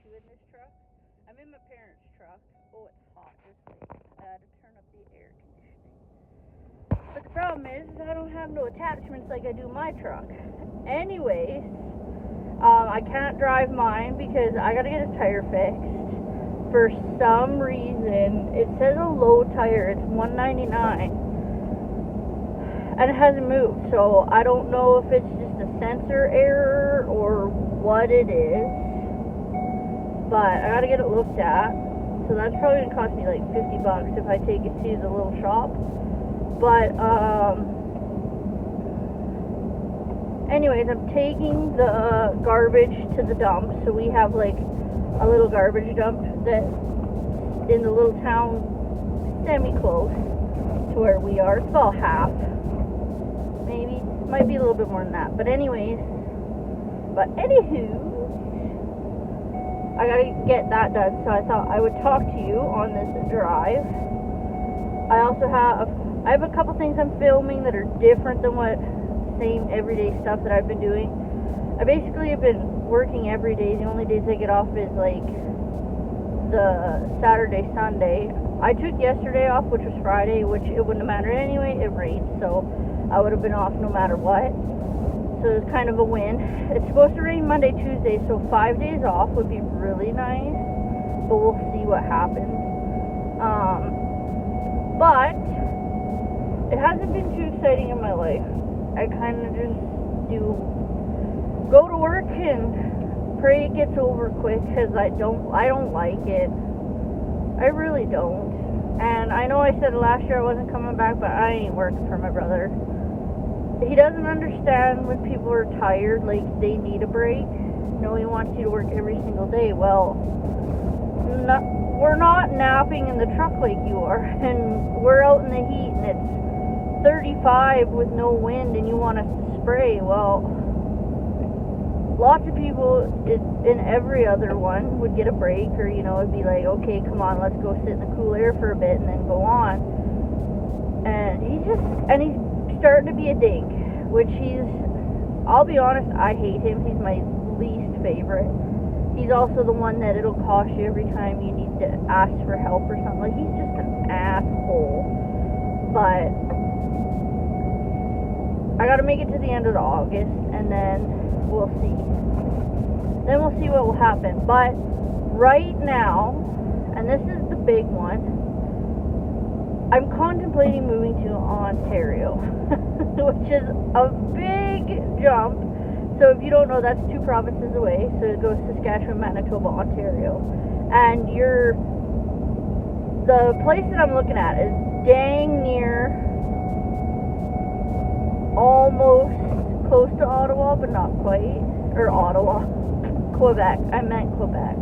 you in this truck. I'm in my parents' truck. Oh, it's hot. Just wait. I had to turn up the air conditioning. But the problem is I don't have no attachments like I do my truck. Anyways, I can't drive mine because I gotta get a tire fixed. For some reason, it says a low tire. It's $199. And it hasn't moved, so I don't know if it's just a sensor error or what it is, but I gotta get it looked at. So that's probably gonna cost me like $50 if I take it to the little shop. But anyways, I'm taking the garbage to the dump. So we have like a little garbage dump that in the little town, semi-close to where we are. It's about half. Maybe, might be a little bit more than that. But anywho, I gotta get that done. So I thought I would talk to you on this drive. I have a couple things I'm filming that are different than what same everyday stuff that I've been doing. I basically have been working every day. The only days I get off is like the Saturday, Sunday. I took yesterday off, which was Friday, which it wouldn't have mattered anyway. It rained, so I would have been off no matter what. So it was kind of a win. It's supposed to rain Monday, Tuesday, so 5 days off would be really nice. But we'll see what happens. But it hasn't been too exciting in my life. I kind of just go to work and pray it gets over quick, because I don't like it. I really don't. And I know I said last year I wasn't coming back, but I ain't working for my brother. He doesn't understand when people are tired, like they need a break. No, he wants you to work every single day. Well, we're not napping in the truck like you are, and we're out in the heat, and it's 35 with no wind, and you want us to spray. Well, lots of people in every other one would get a break, or it'd be like, okay, come on, let's go sit in the cool air for a bit and then go on. And he's starting to be a dink, which I'll be honest, I hate him. He's my least favorite. He's also the one that it'll cost you every time you need to ask for help or something. Like, he's just an asshole. But I gotta make it to the end of August, and then we'll see. Then we'll see what will happen. But right now, and this is the big one, I'm contemplating moving to Ontario, which is a big jump. So if you don't know, that's 2 provinces away. So it goes Saskatchewan, Manitoba, Ontario. And the place that I'm looking at is dang near almost close to Ottawa, but not quite. Or Ottawa. Quebec. I meant Quebec.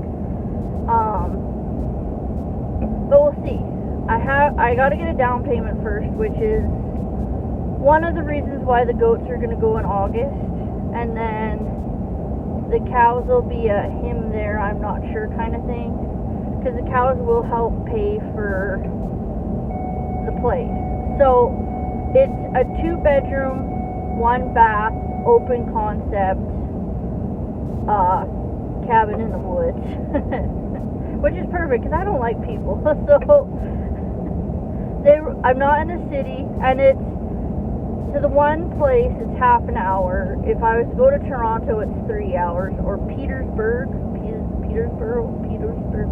But we'll see. I gotta get a down payment first, which is one of the reasons why the goats are gonna go in August, and then the cows will be a him there, I'm not sure kind of thing, because the cows will help pay for the place. So it's a 2-bedroom, 1-bath, open concept cabin in the woods, which is perfect because I don't like people. So I'm not in the city, and it's to the one place it's half an hour. If I was to go to Toronto, it's 3 hours, or Petersburg,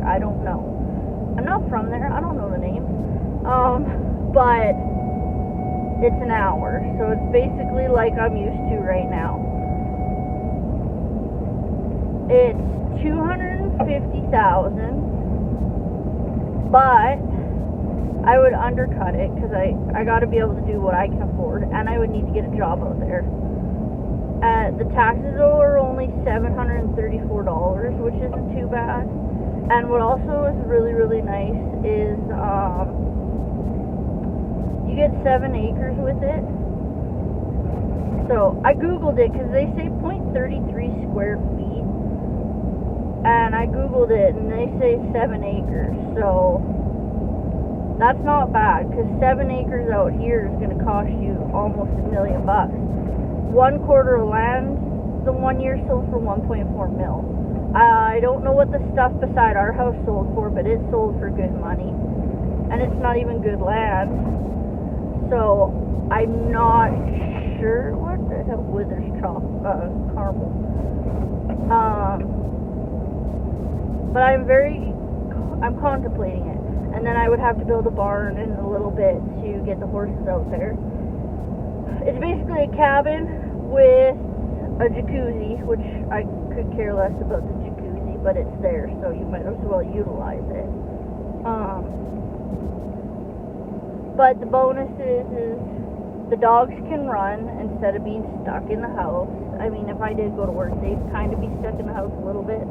I don't know. I'm not from there. I don't know the name. But it's an hour, so it's basically like I'm used to right now. It's $250,000, but I would undercut it because I got to be able to do what I can afford, and I would need to get a job out there. The taxes are only $734, which isn't too bad. And what also is really, really nice is you get 7 acres with it. So I googled it because they say 0.33 square feet, and I googled it and they say 7 acres. So that's not bad, because 7 acres out here is going to cost you almost $1 million. 1 quarter of land, the 1 year sold for 1.4 mil. I I don't know what the stuff beside our house sold for, but it sold for good money. And it's not even good land. So I'm not sure. What the hell? Withers caramel. But I'm contemplating it. And then I would have to build a barn in a little bit to get the horses out there. It's basically a cabin with a jacuzzi, which I could care less about the jacuzzi, but it's there, so you might as well utilize it. But the bonus is the dogs can run instead of being stuck in the house. I mean, if I did go to work, they'd kind of be stuck in the house a little bit,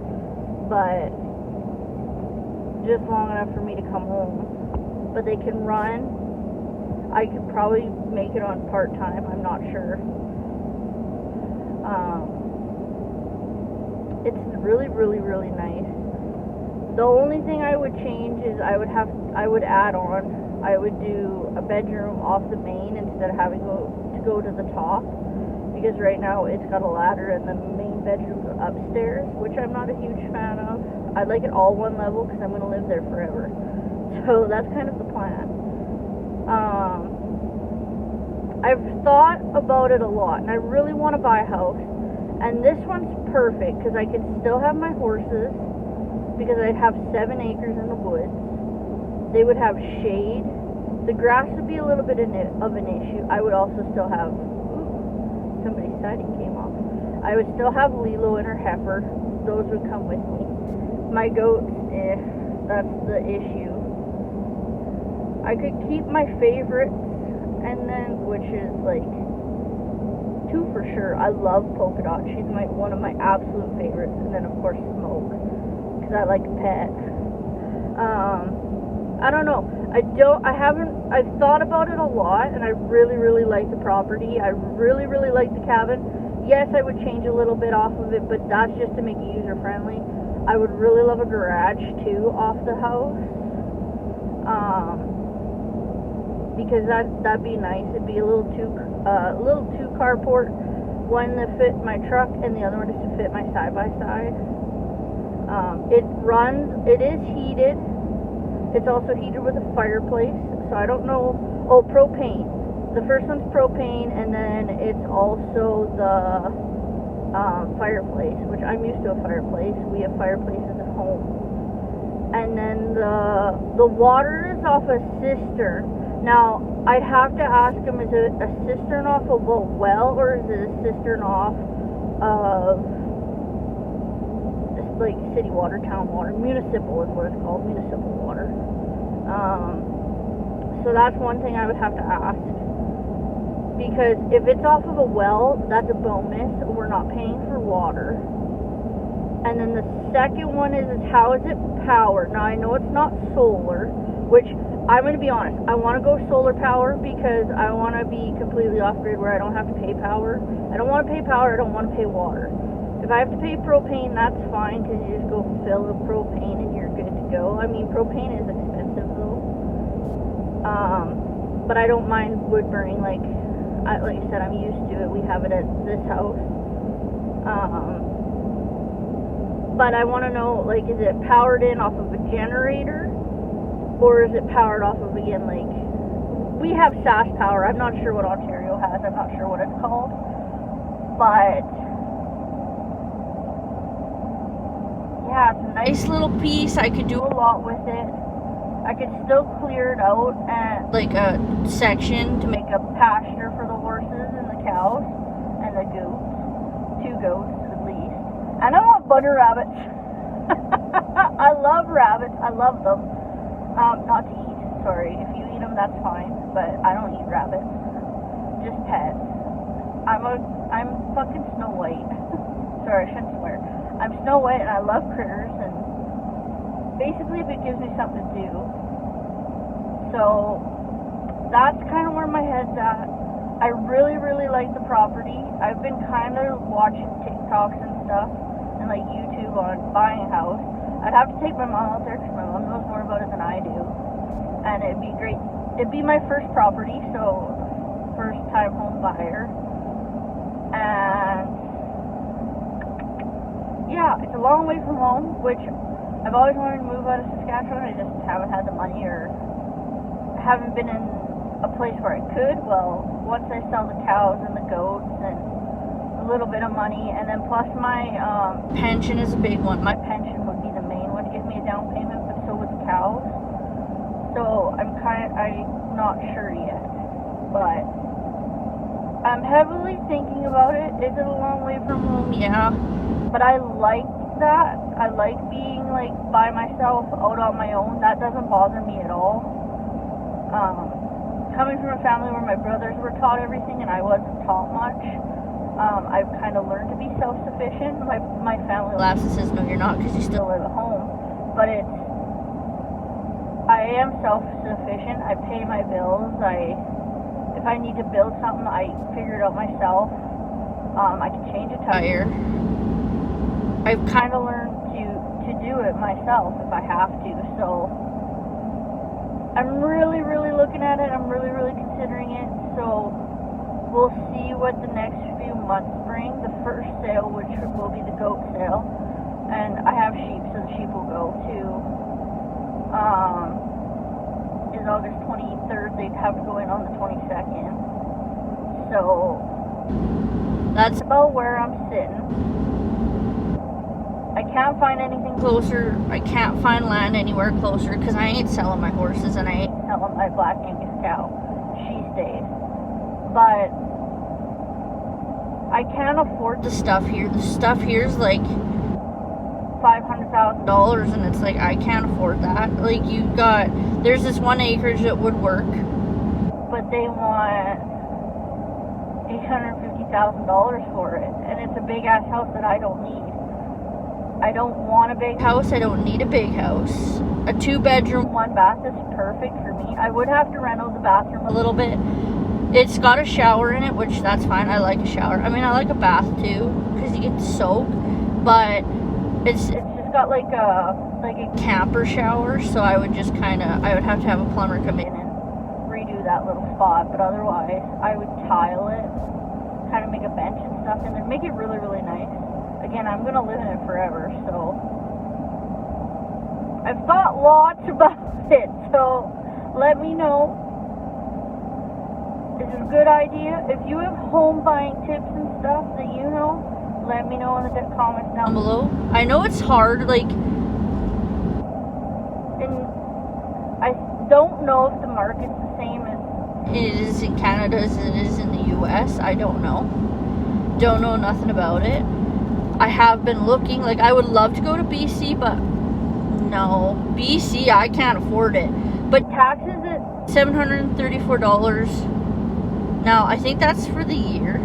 but just long enough for me to come home. But they can run. I could probably make it on part-time, I'm not sure. It's really, really, really nice. The only thing I would change is I would add on. I would do a bedroom off the main instead of having to go to the top, because right now it's got a ladder and the main bedroom's upstairs, which I'm not a huge fan of. I'd like it all one level because I'm going to live there forever. So that's kind of the plan. I've thought about it a lot, and I really want to buy a house. And this one's perfect because I can still have my horses, because I'd have 7 acres in the woods. They would have shade. The grass would be a little bit of an issue. I would also still have... Ooh, somebody's siding came off. I would still have Lilo and her heifer. Those would come with me. My goats, that's the issue. I could keep my favorites, and then, which is like 2 for sure. I love Polka Dot. She's one of my absolute favorites. And then, of course, Smoke, because I like pet. I don't know. I've thought about it a lot, and I really, really like the property. I really, really like the cabin. Yes, I would change a little bit off of it, but that's just to make it user-friendly. I would really love a garage, too, off the house. Because that'd be nice. It'd be a little two carport, one to fit my truck and the other one is to fit my side-by-side. It is heated. It's also heated with a fireplace, so I don't know. Oh, propane. The first one's propane, and then it's also the fireplace, which I'm used to a fireplace. We have fireplaces at home. And then the water is off a cistern. Now, I'd have to ask him, is it a cistern off of a well, or is it a cistern off of, like, city water, town water? Municipal is what it's called, municipal water. So that's one thing I would have to ask. Because if it's off of a well, that's a bonus. We're not paying for water. And then the second one is how is it powered? Now, I know it's not solar, which... I'm going to be honest, I want to go solar power because I want to be completely off-grid where I don't have to pay power. I don't want to pay power, I don't want to pay water. If I have to pay propane, that's fine, because you just go fill the propane and you're good to go. I mean, propane is expensive, though. But I don't mind wood burning, like I said, I'm used to it. We have it at this house. But I want to know, like, is it powered in off of a generator? Or is it powered off of, again, like, we have SAS power. I'm not sure what Ontario has. I'm not sure what it's called. But, yeah, it's a nice little piece. I could do a lot with it. I could still clear it out and, like, a section to make a pasture for the horses and the cows and the goats. 2 goats, at least. And I want butter rabbits. I love rabbits. I love them. Not to eat, sorry. If you eat them, that's fine, but I don't eat rabbits. Just pets. I'm fucking Snow White. Sorry, I shouldn't swear. I'm Snow White, and I love critters, and basically if it gives me something to do. So, that's kind of where my head's at. I really, really like the property. I've been kind of watching TikToks and stuff, and like YouTube on buying a house. I'd have to take my mom out there because my mom knows more about it than I do. And it'd be great. It'd be my first property, so first time home buyer. And yeah, it's a long way from home, which I've always wanted to move out of Saskatchewan. I just haven't had the money or haven't been in a place where I could. Well, once I sell the cows and the goats and a little bit of money, and then plus my pension is a big one. My pension would be the main one to give me a down payment, but so would the cows. So I'm not sure yet, but I'm heavily thinking about it. Is it a long way from home? Yeah, but I like that. I like being like by myself, out on my own. That doesn't bother me at all. Coming from a family where my brothers were taught everything and I wasn't taught much, I've kind of learned to be self-sufficient. My family laughs and says, no, you're not, because you still live at home. But I am self-sufficient. I pay my bills. If I need to build something, I figure it out myself. I can change a tire. I've kind of learned to do it myself if I have to. So I'm really, really looking at it. I'm really, really considering it. So we'll see what the next few months bring. The first sale, which will be the goat sale, and I have sheep, so the sheep will go to is August 23rd. They'd have to go in on the 22nd. So that's about where I'm sitting. I can't find anything closer. I can't find land anywhere closer because I ain't selling my horses and I ain't selling my black Angus cow. She stays. But I can't afford the stuff here. The stuff here is like $500,000 and it's like I can't afford that. Like there's this one acreage that would work, but they want $850,000 for it, and it's a big ass house that I don't need. I don't want a big house. I don't need a big house. A 2-bedroom, 1 bath is perfect for me. I would have to reno the bathroom a little bit. It's got a shower in it, which that's fine. I like a shower. I mean, I like a bath too, because you get to soak. But it's just got like a camper shower, so I would have to have a plumber come in and redo that little spot. But otherwise, I would tile it, kind of make a bench and stuff, and then make it really, really nice. Again, I'm gonna live in it forever, so I've thought lots about it. So let me know. Is it a good idea? If you have home buying tips and stuff that you know, let me know in the comments down below. I know it's hard, and I don't know if the market's the same as it is in Canada as it is in the US. I don't know. Don't know nothing about it. I have been looking, I would love to go to BC, but no. BC, I can't afford it. But taxes at $734. Now, I think that's for the year.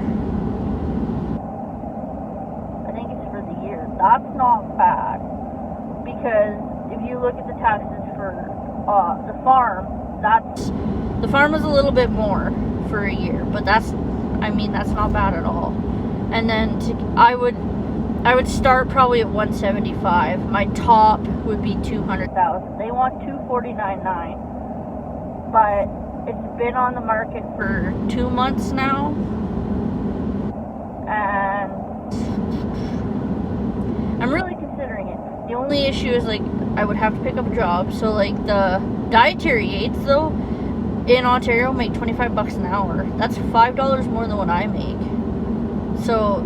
I think it's for the year. That's not bad. Because if you look at the taxes for the farm, the farm is a little bit more for a year. But that's not bad at all. And then I would start probably at $175. My top would be $200,000. They want $249,900, but it's been on the market for 2 months now, and I'm really considering it. The only issue is I would have to pick up a job. So the dietary aides though in Ontario make $25 an hour. That's $5 more than what I make. So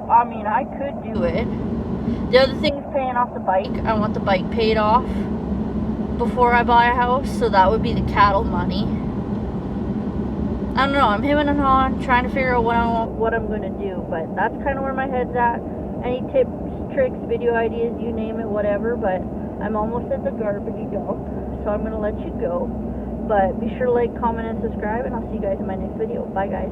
I mean, I could do it. The other thing is paying off the bike. I want the bike paid off before I buy a house, so that would be the cattle money. I don't know. I'm hemming and hawing, trying to figure out what I'm going to do, but that's kind of where my head's at. Any tips, tricks, video ideas, you name it, whatever, but I'm almost at the garbage dump, so I'm going to let you go. But be sure to like, comment, and subscribe, and I'll see you guys in my next video. Bye, guys.